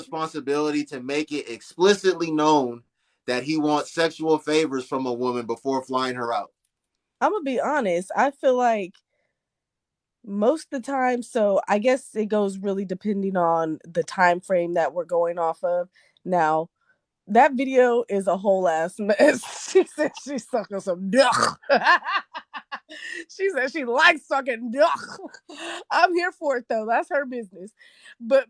responsibility to make it explicitly known that he wants sexual favors from a woman before flying her out? I'm gonna be honest. I feel like most of the time, so I guess it goes really depending on the time frame that we're going off of. Now, that video is a whole ass mess. She said she's sucking some dick. She said she likes sucking dick. I'm here for it though. That's her business. But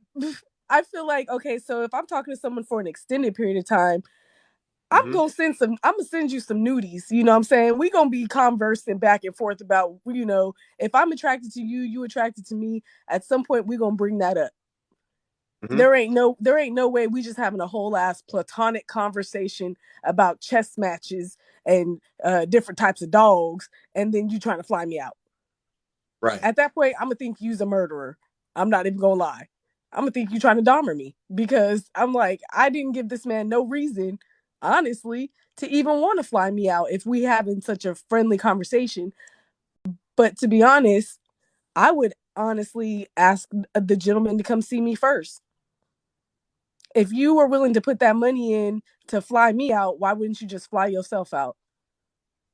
I feel like, okay, so if I'm talking to someone for an extended period of time, Mm-hmm. I'm gonna send you some nudies. You know what I'm saying? We gonna be conversing back and forth about, if I'm attracted to you, you attracted to me. At some point, we gonna bring that up. Mm-hmm. There ain't no way we just having a whole ass platonic conversation about chess matches and different types of dogs, and then you trying to fly me out. Right. At that point, I'm gonna think you's a murderer. I'm not even gonna lie. I'm gonna think you trying to dahmer me because I'm like, I didn't give this man no reason, honestly, to even want to fly me out if we having such a friendly conversation. But to be honest, I would honestly ask the gentleman to come see me first. If you were willing to put that money in to fly me out, why wouldn't you just fly yourself out?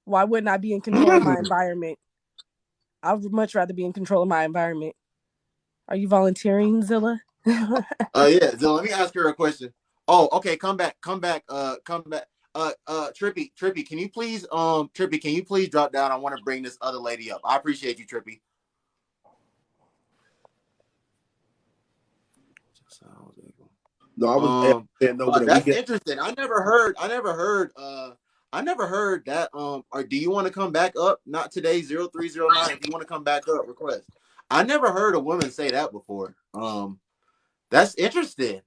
Why wouldn't I be in control of my environment? I would much rather be in control of my environment. Are you volunteering, Zilla? Yeah. So let me ask her a question. Oh, okay. Come back. Come back. Come back. Trippy, can you please, Trippy, can you please drop down? I want to bring this other lady up. I appreciate you, Trippy. No, I was saying no, but we That's get. interesting. I never heard that. Or do you want to come back up? Not today, 0309. If you want to come back up, request. I never heard a woman say that before. That's interesting.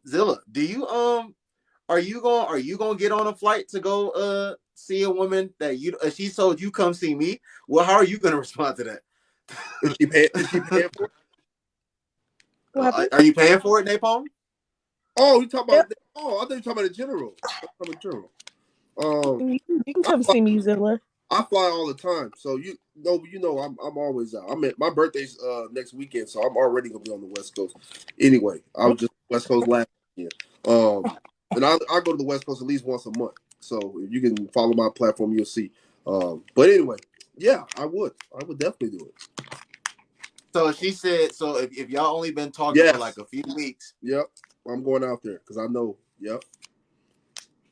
Zilla, do you are you going to get on a flight to go see a woman that you she told you come see me? Well, how are you going to respond to that? Is she paying for it? What happened? Are you paying for it, Napalm? Oh, you talking Yep. about? Oh, I thought you were talking about the general. I'm talking about general. Um, You can I come fly, see me, Zilla. I fly all the time, so I'm always out. My birthday's next weekend, so I'm already gonna be on the West Coast. Anyway, I was just West Coast last weekend. And I go to the West Coast at least once a month. So if you can follow my platform, you'll see. But anyway, yeah, I would definitely do it. So she said, so if y'all only been talking for like Yes, a few weeks, yep, I'm going out there because I know. Yep.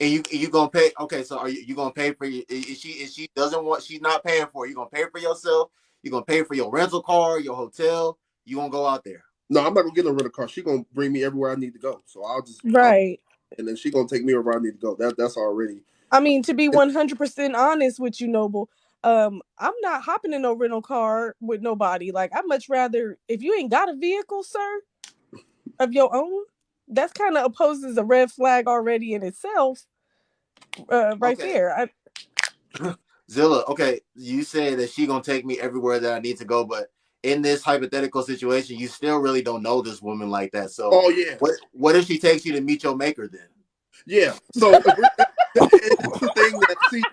and you gonna pay? Okay, so are you gonna pay for? Is she doesn't want? She's not paying for it. You gonna pay for yourself? You gonna pay for your rental car, your hotel? You gonna go out there? No, I'm not gonna get no rental car. She gonna bring me everywhere I need to go. So Right. and then she gonna take me wherever I need to go. That's already. I mean, to be 100% honest with you, Noble, I'm not hopping in no rental car with nobody. Like, I'd much rather, if you ain't got a vehicle, sir, of your own, that's kind of opposes a red flag already in itself, right Okay, there. Zilla. Okay, you said that she gonna take me everywhere that I need to go, but in this hypothetical situation, you still really don't know this woman like that. So Oh yeah, what if she takes you to meet your maker then? yeah. So that's the thing that see.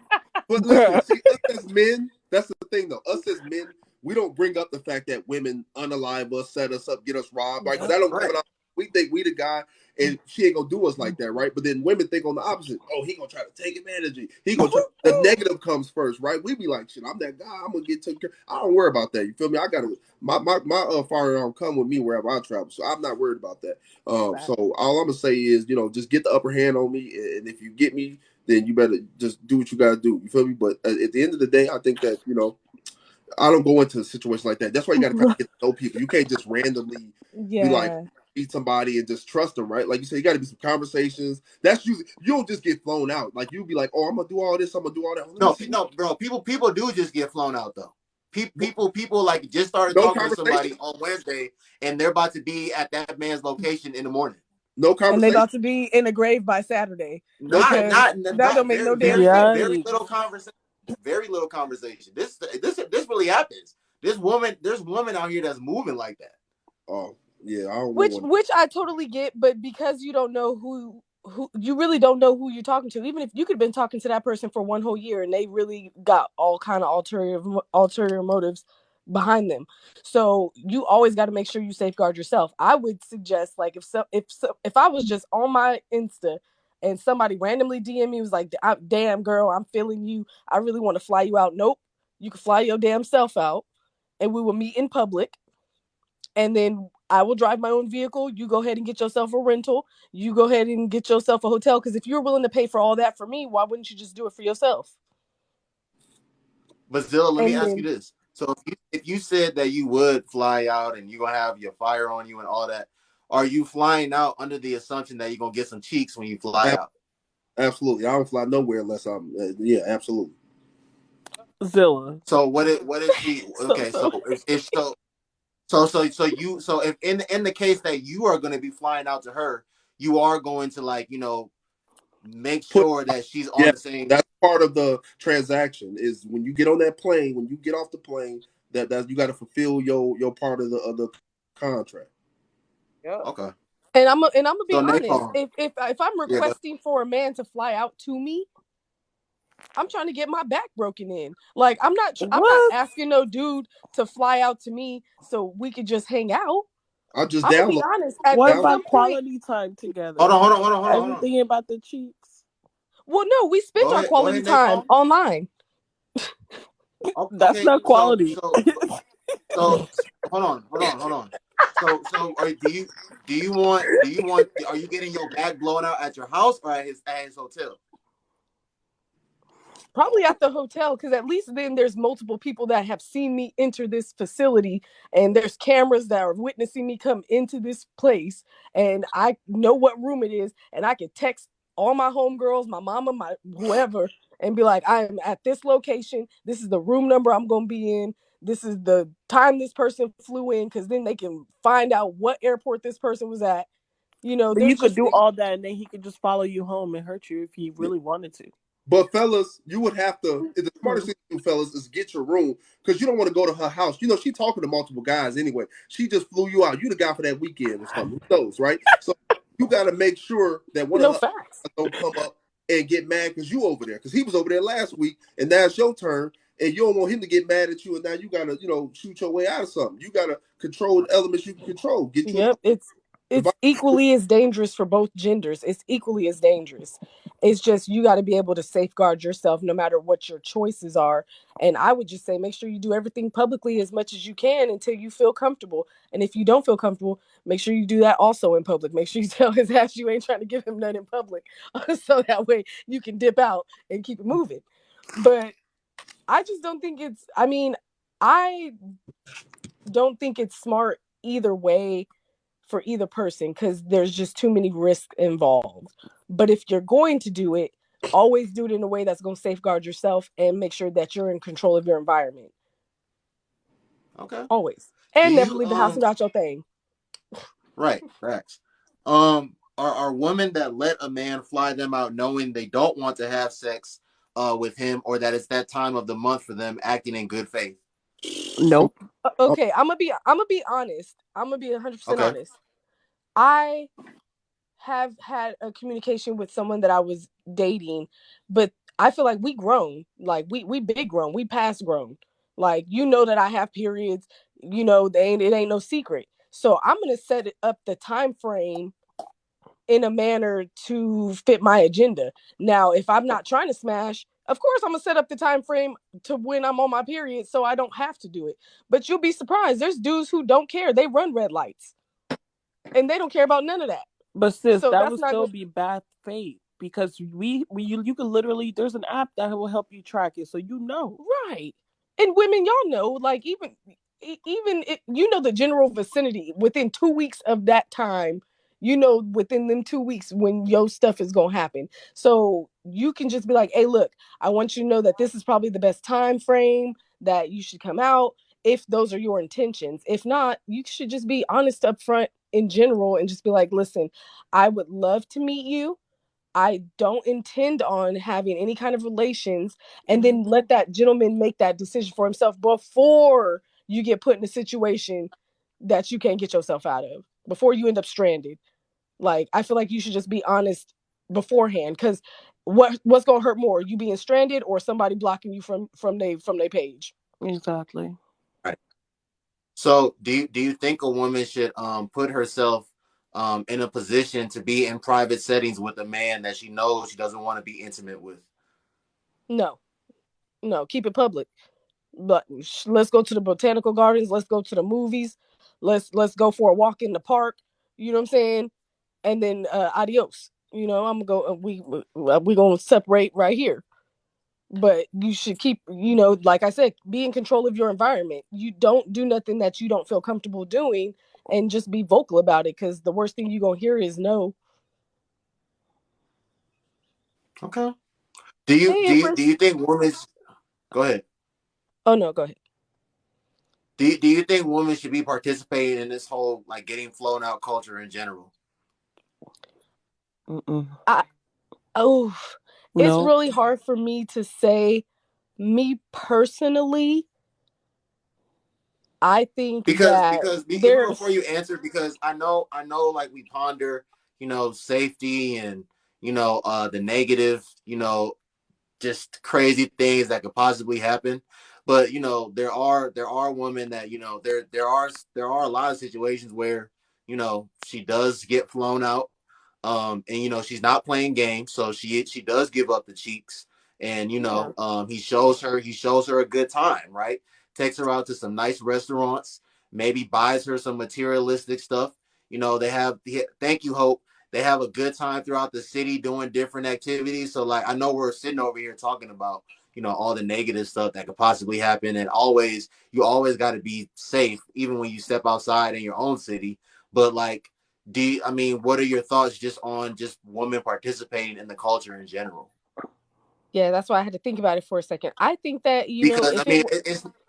But listen, see us as men. That's the thing though. Us as men, we don't bring up the fact that women unalive us, set us up, get us robbed, right? Because that don't come Right. out. We think we the guy, and she ain't gonna do us like that, right? But then women think on the opposite. Oh, he gonna try to take advantage of you. He gonna try. The negative comes first, right? We be like, shit, I'm that guy. I'm gonna get taken care. I don't worry about that. You feel me? I got my firearm come with me wherever I travel, so I'm not worried about that. So all I'm gonna say is, just get the upper hand on me, and if you get me, then you better just do what you gotta do. You feel me? But at the end of the day, I think that I don't go into a situation like that. That's why you gotta kind of get to know people. You can't just randomly be like Yeah. meet somebody and just trust them, right? Like you said, you got to be some conversations. That's usually you don't just get flown out. Like you'll be like, oh, I'm gonna do all this, I'm gonna do all that. Let me No, see. no, bro. People do just get flown out though. People like just started No talking to conversation. somebody on Wednesday, and they're about to be at that man's location in the morning. No And they conversation. about to be in a grave by Saturday No Not, because not, that not don't make no very, damn very, sense. very little Yikes. conversation. Very little conversation. This really happens. There's woman out here that's moving like that. Oh yeah, I don't know Which what. which I totally get, but because you don't know who you really don't know who you're talking to, even if you could have been talking to that person for one whole year and they really got all kind of ulterior motives, behind them. So you always got to make sure you safeguard yourself. I would suggest, like, if I was just on my Insta and somebody randomly DM me was like, damn girl, I'm feeling you, I really want to fly you out. Nope, you can fly your damn self out, and we will meet in public, and then I will drive my own vehicle. You go ahead and get yourself a rental. You go ahead and get yourself a hotel. Because if you're willing to pay for all that for me, why wouldn't you just do it for yourself? But Zilla, let me And ask you then, this: so if you said that you would fly out and you're gonna have your fire on you and all that, are you flying out under the assumption that you're gonna get some cheeks when you fly out? Absolutely. I don't fly nowhere unless I'm. Yeah, absolutely. Zilla. So what if she? Okay, so if so if in the case that you are going to be flying out to her, you are going to, like, make Put sure that she's on Yeah, the same. that's part of the transaction. Is when you get on that plane, when you get off the plane, that you got to fulfill your part of the contract. Yeah. Okay. and I'm gonna be So honest. Napalm. If I'm Yeah. Go. requesting for a man to fly out to me, I'm trying to get my back broken in. Like, I'm not What? asking no dude to fly out to me so we could just hang out. I'll just I'm gonna be download. honest. What At download. some about point, quality time together? Hold on. Hold on. Hold on. Hold on. Hold on. Everything about the cheeks. well, no, we spent Go our ahead. Go quality ahead, time Napalm. online. That's Okay. not So quality. hold on. Hold on. Hold on. Do you want are you getting your back blown out at your house or at his hotel? Probably at the hotel, because at least then there's multiple people that have seen me enter this facility, and there's cameras that are witnessing me come into this place, and I know what room it is, and I can text all my homegirls, my mama, my whoever, and be like, I am at this location, this is the room number I'm gonna be in, this is the time this person flew in, because then they can find out what airport this person was at. But you There's could just do all that, and then he could just follow you home and hurt you if he really wanted to. But fellas, you would have to. The smartest thing to do, fellas, is get your room because you don't want to go to her house. She talking to multiple guys anyway. She just flew you out. You the guy for that weekend or something. Who knows, right? So you got to make sure that one of no her facts. don't come up and get mad because you over there because he was over there last week and now it's your turn and you don't want him to get mad at you and now you got to shoot your way out of something. You got to control the elements you can control. Get you Yep, it's equally as dangerous for both genders. It's equally as dangerous. It's just you got to be able to safeguard yourself no matter what your choices are. And I would just say make sure you do everything publicly as much as you can until you feel comfortable. And if you don't feel comfortable, make sure you do that also in public. Make sure you tell his ass you ain't trying to give him none in public, so that way you can dip out and keep it moving. But I just don't think it's. I mean, I don't think it's smart either way for either person, because there's just too many risks involved. But if you're going to do it, always do it in a way that's going to safeguard yourself and make sure that you're in control of your environment. Okay. Always. Do And never you leave the house without your thing. Right, facts. Are women that let a man fly them out knowing they don't want to have sex with him, or that it's that time of the month for them, acting in good faith? Nope. Okay, I'm gonna be honest. I'm gonna be 100% Okay. honest. I have had a communication with someone that I was dating, but I feel like we grown. Like we big grown. We past grown. Like, that I have periods. It ain't no secret. So I'm gonna set it up the time frame in a manner to fit my agenda. Now, if I'm not trying to smash, of course I'm gonna set up the time frame to when I'm on my period so I don't have to do it. But you'll be surprised. There's dudes who don't care. They run red lights and they don't care about none of that. But sis, So that that's would not still good. be bad faith because you could literally, there's an app that will help you track it, so Right. And women, y'all know, like, even the general vicinity within 2 weeks of that time, within them 2 weeks when your stuff is gonna happen. So you can just be like, hey, look, I want you to know that this is probably the best time frame that you should come out, if those are your intentions. If not, you should just be honest up front in general and just be like, listen, I would love to meet you. I don't intend on having any kind of relations, and then let that gentleman make that decision for himself before you get put in a situation that you can't get yourself out of, before you end up stranded. Like, I feel like you should just be honest beforehand, because what's gonna hurt more, you being stranded or somebody blocking you from their page? exactly. Right. So do you think a woman should put herself in a position to be in private settings with a man that she knows she doesn't want to be intimate with? No, no, keep it public. But let's go to the botanical gardens. Let's go to the movies. Let's go for a walk in the park. You know what I'm saying? And then adios. You know, I'm gonna go. We gonna separate right here. But you should keep, you know, like I said, be in control of your environment. You don't do nothing that you don't feel comfortable doing, and just be vocal about it. Because the worst thing you gonna hear is no. Okay. Do you Hey, do you do Empress. you think women? Go ahead. Oh no, go ahead. Do you think women should be participating in this whole like getting flown out culture in general? Mm-mm. Oh, it's No. really hard for me to say. Me personally, I think that Even there's before you answer, because I know like we ponder, safety and the negative, just crazy things that could possibly happen. But there are women that there are a lot of situations where she does get flown out, and she's not playing games, so she does give up the cheeks, and yeah, he shows her a good time, right? Takes her out to some nice restaurants, maybe buys her some materialistic stuff. They have thank you, Hope. They have a good time throughout the city doing different activities. So like I know we're sitting over here talking about all the negative stuff that could possibly happen, and you always got to be safe even when you step outside in your own city. But like, I mean, what are your thoughts just on just women participating in the culture in general? yeah. That's why I had to think about it for a second. I think that, you know, Because I if it mean,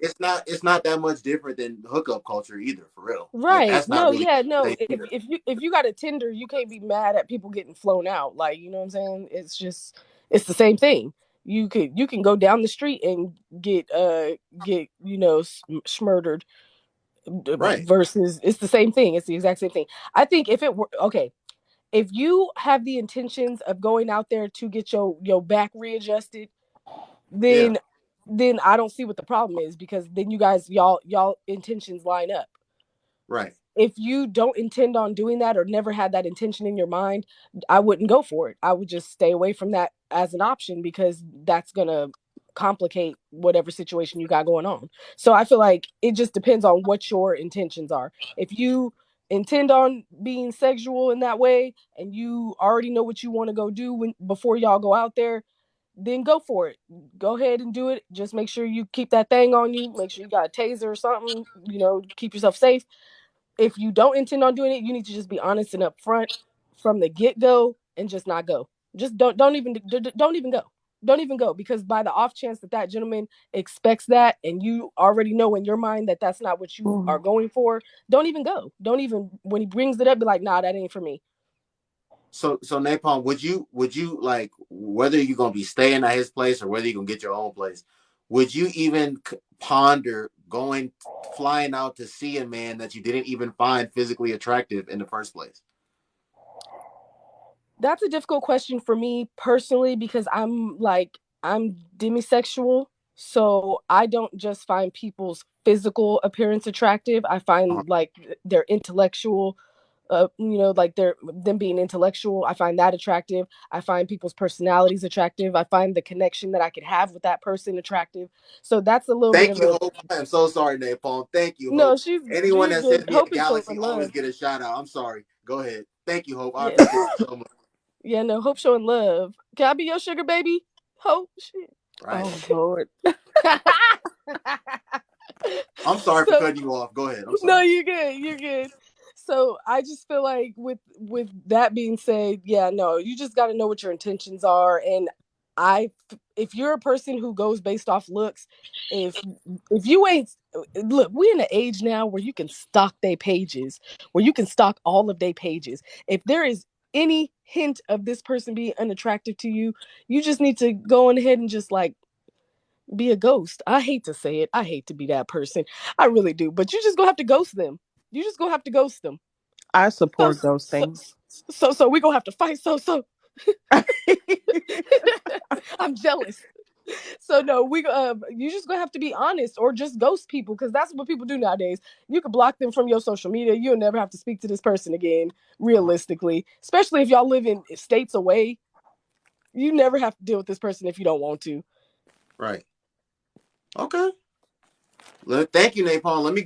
it's not that much different than hookup culture either, for real. Like right, that's not no, really yeah, the no. same either. If you got a Tinder, you can't be mad at people getting flown out. Like, you know what I'm saying? It's the same thing. You can go down the street and get smurdered Right. versus it's the same thing. It's the exact same thing. I think if it were okay, if you have the intentions of going out there to get your back readjusted, Yeah. then I don't see what the problem is, because then you guys y'all intentions line up. Right. If you don't intend on doing that or never had that intention in your mind, I wouldn't go for it. I would just stay away from that as an option, because that's going to complicate whatever situation you got going on. So I feel like it just depends on what your intentions are. If you intend on being sexual in that way and you already know what you want to go do before y'all go out there, then go for it. Go ahead and do it. Just make sure you keep that thing on you. Make sure you got a taser or something, keep yourself safe. If you don't intend on doing it, you need to just be honest and upfront from the get go and just not go. Just don't even go. Don't even go, because by the off chance that that gentleman expects that and you already know in your mind that that's not what you are going for, don't even go. Don't even, when he brings it up, be like, nah, that ain't for me. So Napalm, would you like, whether you're gonna be staying at his place or whether you're gonna get your own place, would you even ponder going flying out to see a man that you didn't even find physically attractive in the first place? That's a difficult question for me personally, because I'm demisexual. So I don't just find people's physical appearance attractive. I Uh, find like their intellectual, like them being intellectual. I find that attractive. I find people's personalities attractive. I find the connection that I could have with that person attractive. So that's a little bit Thank of you, a Hope. I am so sorry, Napalm. Thank you, no. Hope. She's Anyone you're that good. sends me a Hope is showing galaxy always love. get a shout out. I'm sorry. Go ahead. Thank you, Hope. I Yeah, appreciate you so much. yeah. No, Hope showing love. Can I be your sugar baby? Hope. Shit. Right. Oh Lord. I'm sorry for So cutting you off. Go ahead. I'm no, sorry. you're good. You're good. So I just feel like with that being said, yeah, no, you just got to know what your intentions are. And I, if you're a person who goes based off looks, if you ain't look, we in an age now where you can stalk their pages, where you can stalk all of their pages. If there is any hint of this person being unattractive to you, you just need to go on ahead and just like be a ghost. I hate to say it. I hate to be that person. I really do. But you just gonna have to ghost them. You just gonna have to ghost them. I So support so ghosting. so we gonna have to fight. So I'm jealous. So no, you just gonna have to be honest or just ghost people, because that's what people do nowadays. You can block them from your social media. You'll never have to speak to this person again, realistically. Especially if y'all live in states away. You never have to deal with this person if you don't want to. Right. Okay. Thank you, Napalm. Let me go.